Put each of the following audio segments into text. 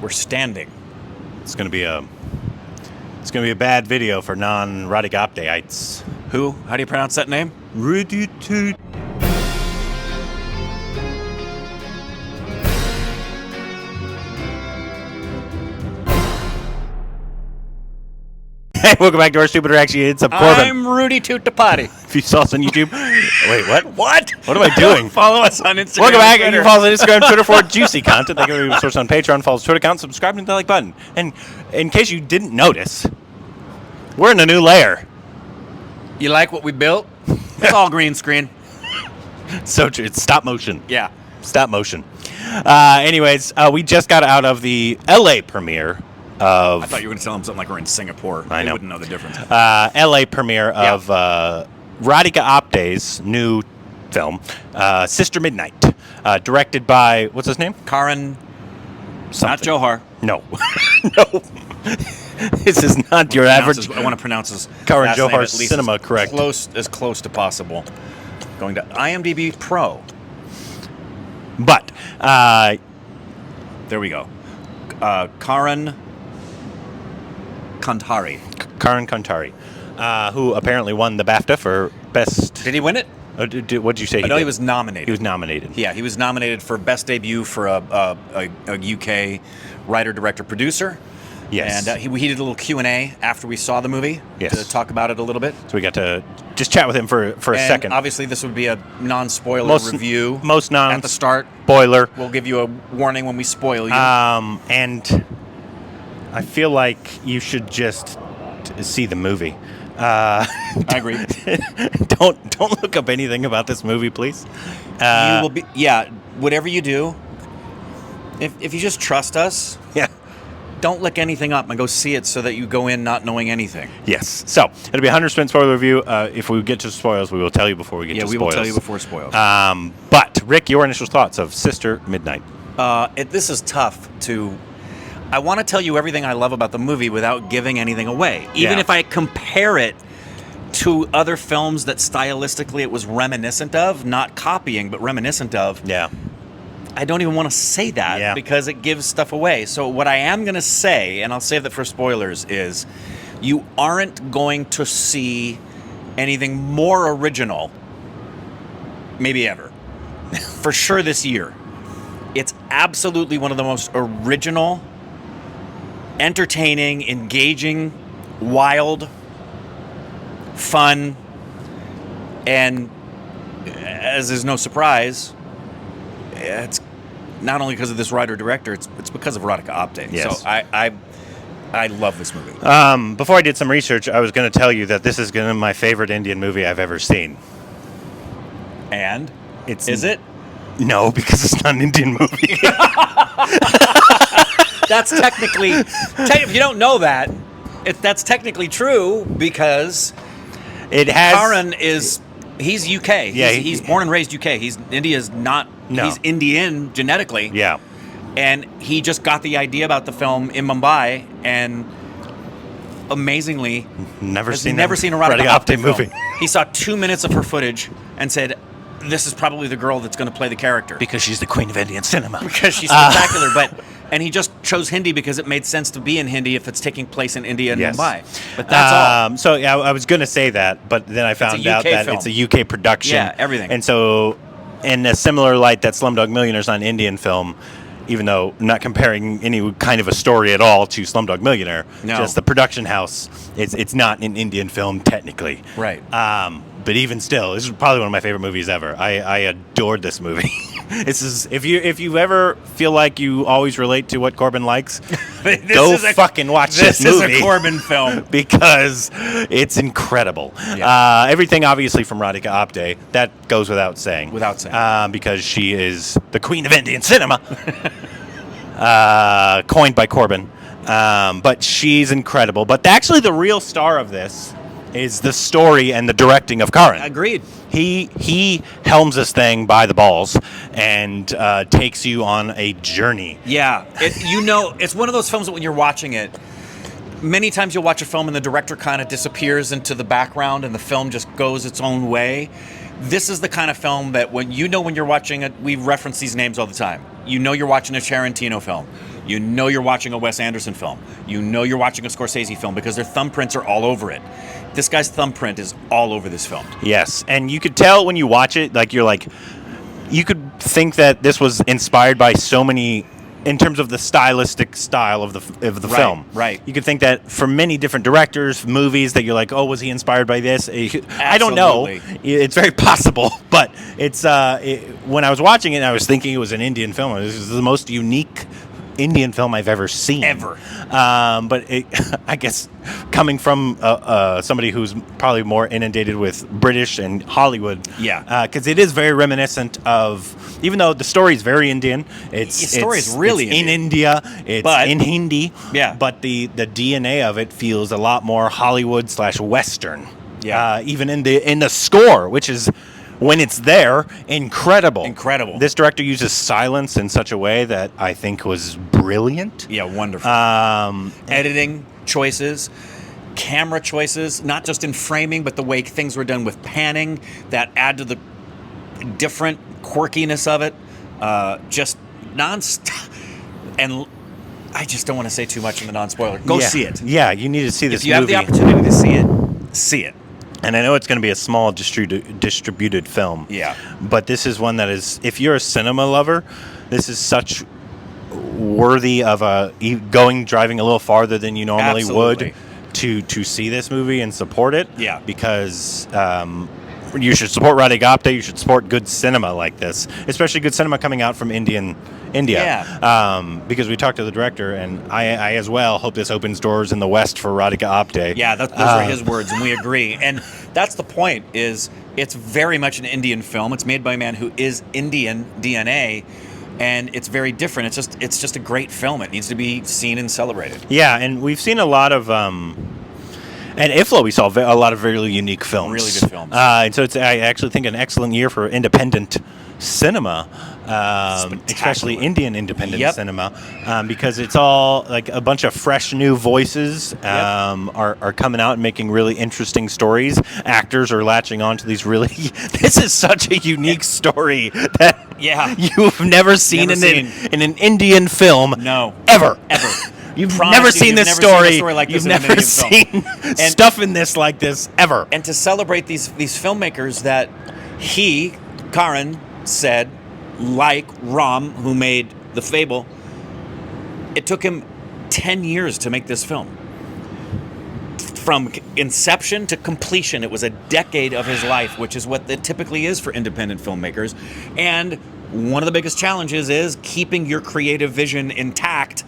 We're standing. It's gonna be a bad video for non-Radhika Apteites. Who? How do you pronounce that name? Radhika. Hey, welcome back to our Stupid Reaction. It's a Corbin. I'm Rudy Toot-the-Potty. If you saw us on YouTube, wait, what? What? What am I doing? Follow us on Instagram. Welcome back. And you can follow us on Instagram, Twitter for juicy content. Thank you for your source on Patreon. Follow us Twitter account. Subscribe and hit the like button. And in case you didn't notice, we're in a new layer. You like what we built? It's all green screen. So true. It's stop motion. Yeah. Stop motion. Anyways, we just got out of the LA premiere of... I thought you were going to tell them something like we're in Singapore. I know. They wouldn't know the difference. LA premiere of Radhika Apte's new film, Sister Midnight, directed by, what's his name? Karan. Something. Not Johar. No. No. This is not your average... I want to pronounce his Karan last name Johar at least cinema, correct. As close to possible. Going to IMDb Pro. But, there we go. Karan Kandhari. Karan Kandhari, who apparently won the BAFTA for best... Did he win it? What did you say? I know he was nominated. He was nominated. Yeah, he was nominated for best debut for a UK writer, director, producer. Yes. And he did a little Q&A after we saw the movie to talk about it a little bit. So we got to just chat with him for a second. Obviously, this would be a non-spoiler review. At the start. Spoiler. We'll give you a warning when we spoil you. And I feel like you should just see the movie. I agree. Don't look up anything about this movie, please. You will be, whatever you do, if you just trust us, don't look anything up and go see it so that you go in not knowing anything. Yes. So it'll be a 100% spoiler review. If we get to spoilers, we will tell you before we get to spoilers. Yeah, we will tell you before spoilers. But Rick, your initial thoughts of Sister Midnight? This is tough to. I want to tell you everything I love about the movie without giving anything away. Even if I compare it to other films that stylistically it was reminiscent of, not copying, but reminiscent of. Yeah. I don't even want to say that because it gives stuff away. So what I am going to say, and I'll save that for spoilers, is you aren't going to see anything more original, maybe ever, for sure this year. It's absolutely one of the most original, entertaining, engaging, wild, fun, and as is no surprise, it's not only because of this writer-director, it's because of Radhika Apte. Yes. So I love this movie. Before I did some research, I was going to tell you that this is going to be my favorite Indian movie I've ever seen. And? Is it? No, because it's not an Indian movie. That's technically... if you don't know that, that's technically true because it has... Karan is... He's UK. Yeah, he's born and raised UK. India's not... No. He's Indian genetically. Yeah. And he just got the idea about the film in Mumbai and amazingly... Never seen a Radhika Apte movie. He saw 2 minutes of her footage and said, this is probably the girl that's going to play the character. Because she's the queen of Indian cinema. Because she's spectacular. And he just chose Hindi because it made sense to be in Hindi if it's taking place in India and Mumbai. But that's all. So yeah, I was going to say that, but then I found out that film. it's a UK production. Yeah, everything. And so, in a similar light that Slumdog Millionaire is not an Indian film, even though I'm not comparing any kind of a story at all to Slumdog Millionaire, just the production house, it's not an Indian film technically. Right. But even still, this is probably one of my favorite movies ever. I adored this movie. This is if you ever feel like you always relate to what Corbin likes, go fucking watch this movie. This is a Corbin film because it's incredible. Yeah. Everything obviously from Radhika Apte, that goes without saying. Because she is the queen of Indian cinema, coined by Corbin. But she's incredible. But actually, the real star of this is the story and the directing of Karan. Agreed. He helms this thing by the balls and takes you on a journey. Yeah. It's one of those films that when you're watching it, many times you'll watch a film and the director kind of disappears into the background and the film just goes its own way. This is the kind of film that when you're watching it, we reference these names all the time. You know you're watching a Tarantino film. You know you're watching a Wes Anderson film. You know you're watching a Scorsese film because their thumbprints are all over it. This guy's thumbprint is all over this film. Yes, and you could tell when you watch it, you could think that this was inspired by so many, in terms of the stylistic style of the film. Right. You could think that from many different directors, movies, that you're like, oh, was he inspired by this? I don't know. It's very possible, but it's when I was watching it, I was thinking it was an Indian film. This is the most unique Indian film I've ever seen. Ever. But I guess coming from somebody who's probably more inundated with British and Hollywood. Yeah. Because it is very reminiscent of, even though the story is very Indian, the story is really in India, it's in Hindi. Yeah. But the DNA of it feels a lot more Hollywood/Western. Yeah. Even in the score, which is, when it's there, incredible. Incredible. This director uses silence in such a way that I think was brilliant. Yeah, wonderful. Editing choices, camera choices, not just in framing, but the way things were done with panning that add to the different quirkiness of it. Just non-stop. And I just don't want to say too much in the non-spoiler. Go see it. Yeah, you need to see this movie. If you have the opportunity to see it, see it. And I know it's going to be a small distributed film. Yeah. But this is one that is, if you're a cinema lover, this is such worthy of driving a little farther than you normally would to see this movie and support it. Yeah. Because you should support Radhika Apte. You should support good cinema like this, especially good cinema coming out from India. Yeah. Because we talked to the director, and I as well hope this opens doors in the West for Radhika Apte. Yeah, those are his words, and we agree. And that's the point, is it's very much an Indian film. It's made by a man who is Indian DNA, and it's very different. It's just a great film. It needs to be seen and celebrated. Yeah, and we've seen a lot of... And IFLA, we saw a lot of very unique films. Really good films. And so it's, I actually think, an excellent year for independent cinema, especially Indian independent cinema, because it's all like a bunch of fresh new voices are coming out and making really interesting stories. Actors are latching on to these really... This is such a unique story that you've never seen in an Indian film. No. Ever. You've never seen this story. Like this. You've never seen stuff in this like this ever. And to celebrate these filmmakers that Karan, said, like Ram, who made The Fable, it took him 10 years to make this film. From inception to completion, it was a decade of his life, which is what it typically is for independent filmmakers. And one of the biggest challenges is keeping your creative vision intact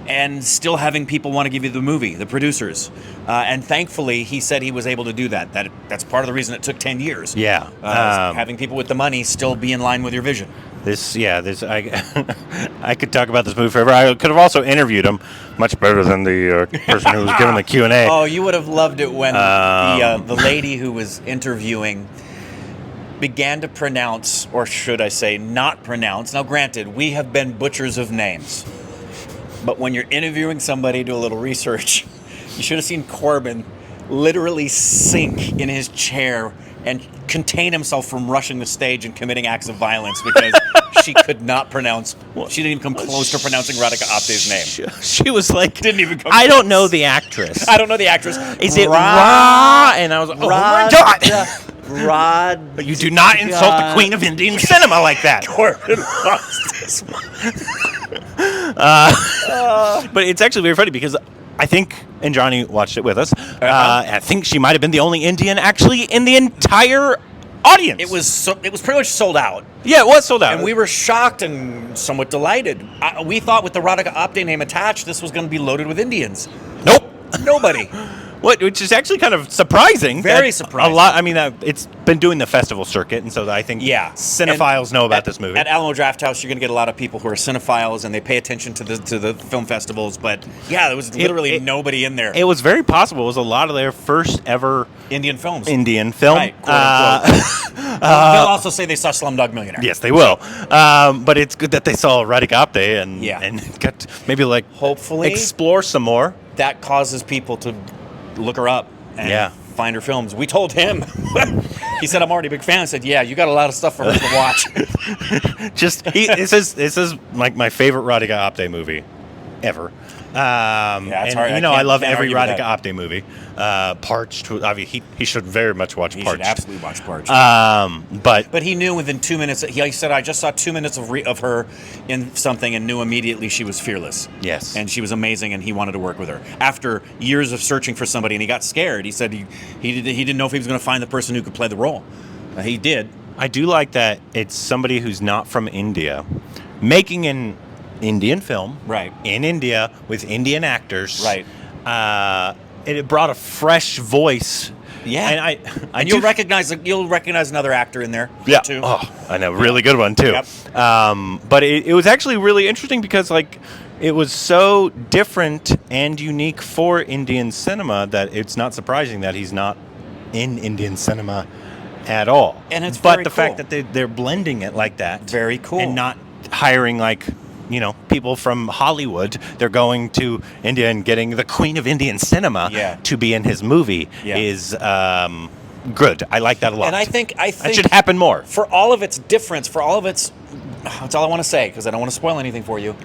and still having people want to give you the movie, the producers. And thankfully, he said he was able to do that. That's part of the reason it took 10 years. Yeah. Having people with the money still be in line with your vision. I could talk about this movie forever. I could have also interviewed him, much better than the person who was giving the Q&A. Oh, you would have loved it when the lady who was interviewing began to pronounce, or should I say not pronounce. Now, granted, we have been butchers of names. But when you're interviewing somebody, do a little research. You should have seen Corbin literally sink in his chair and contain himself from rushing the stage and committing acts of violence because she could not pronounce. She didn't even come close to pronouncing Radhika Apte's name. She was like, didn't even come I close. don't know the actress. I don't know the actress. Is it Ra? And I was like, oh my God. But you do not insult the queen of Indian cinema like that. Corbin lost this one. But it's actually very funny because I think, and Johnny watched it with us, I think she might have been the only Indian actually in the entire audience. It was pretty much sold out. Yeah, it was sold out. And we were shocked and somewhat delighted. We thought with the Radhika Apte name attached, this was going to be loaded with Indians. Nope. Nobody. Which is actually kind of surprising. Very surprising. A lot. I mean, it's been doing the festival circuit, and so I think cinephiles know about this movie. At Alamo Drafthouse, you're going to get a lot of people who are cinephiles, and they pay attention to the film festivals. But yeah, there was literally nobody in there. It was very possible. It was a lot of their first ever Indian films. Right, quote unquote. They'll also say they saw Slumdog Millionaire. Yes, they will. But it's good that they saw Radhika Apte and got to maybe hopefully explore some more. That causes people to look her up and find her films. We told him. He said, I'm already a big fan. I said, yeah, you got a lot of stuff for her to watch. This is like my favorite Radhika Apte movie. ever. It's and hard. I love can't every argue with Radhika Apte movie. Parched. I mean, he should very much watch He Parched. should absolutely watch Parched. But he knew within 2 minutes. He said, "I just saw 2 minutes of her in something and knew immediately she was fearless. Yes, and she was amazing, and he wanted to work with her. After years of searching for somebody, and he got scared. He said he didn't know if he was going to find the person who could play the role. He did. I do like that it's somebody who's not from India making an Indian film, right, in India with Indian actors, right. It brought a fresh voice. Yeah, and you'll recognize another actor in there. Yeah, too. Oh, I know, really good one too. Yep. But it was actually really interesting because it was so different and unique for Indian cinema that it's not surprising that he's not in Indian cinema at all. And it's but very the cool. fact that they're blending it like that, very cool, and not hiring people from Hollywood. They're going to India and getting the Queen of Indian cinema to be in his movie is good. I like that a lot. And I think that should happen more. For all of its difference, that's all I want to say because I don't want to spoil anything for you.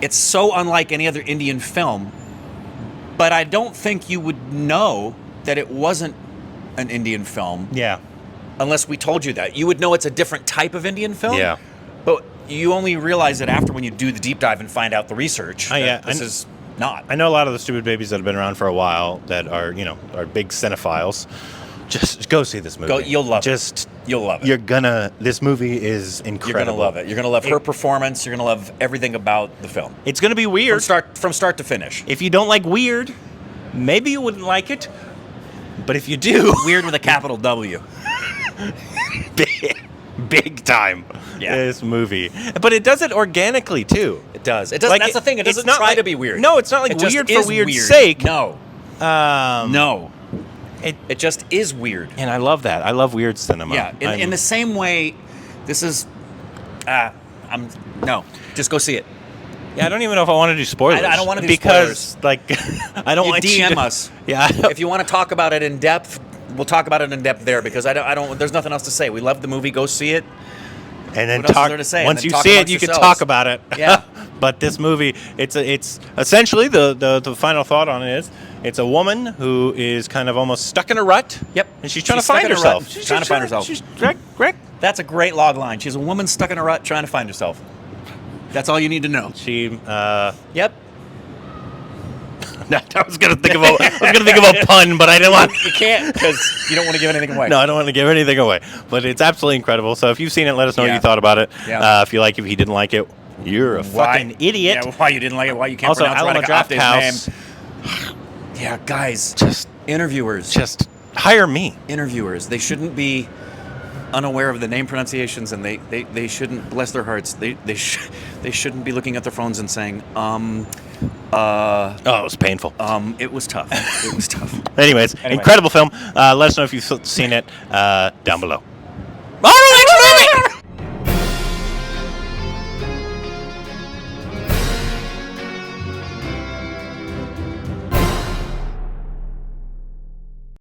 It's so unlike any other Indian film, but I don't think you would know that it wasn't an Indian film. Yeah. Unless we told you that. You would know it's a different type of Indian film. Yeah. But you only realize it after when you do the deep dive and find out the research. This is not. I know a lot of the stupid babies that have been around for a while that are big cinephiles. Just go see this movie. You'll love it. You'll love it. This movie is incredible. You're gonna love it. You're gonna love her performance. You're gonna love everything about the film. It's gonna be weird from start to finish. If you don't like weird, maybe you wouldn't like it. But if you do, weird with a capital W. Big time. Yeah. This movie. But it does it organically too. It does. It does. That's the thing. It doesn't try to be weird. No, it's not like weird for weird's sake. No. No. It just is weird. And I love that. I love weird cinema. Yeah. In the same way, this is. No. Just go see it. Yeah, I don't even know if I want to do spoilers. I don't want to do spoilers. I don't want DM you to us. Yeah. If you want to talk about it in depth, we'll talk about it in depth there because I don't. There's nothing else to say. We love the movie. Go see it. And then what else is there to say? Once you see it, you can talk about it. Yeah. But this movie, it's essentially the final thought on it is it's a woman who is kind of almost stuck in a rut. Yep. And she's trying to find herself. She's trying to find herself. She's correct. That's a great log line. She's a woman stuck in a rut trying to find herself. That's all you need to know. Yep. I was gonna think of a pun, but I didn't want. You can't because you don't want to give anything away. No, I don't want to give anything away. But it's absolutely incredible. So if you've seen it, let us know what you thought about it. Yeah. If you didn't like it, you're a fucking idiot. Yeah, why you didn't like it? Why you can't also, pronounce Alamo Radhika Apte's name? Yeah, guys, interviewers. Just hire me. Interviewers. They shouldn't be unaware of the name pronunciations, and they shouldn't, bless their hearts, they shouldn't be looking at their phones and saying, it was painful. It was tough. It was tough. Anyways, incredible film. Let us know if you've seen it down below. All right.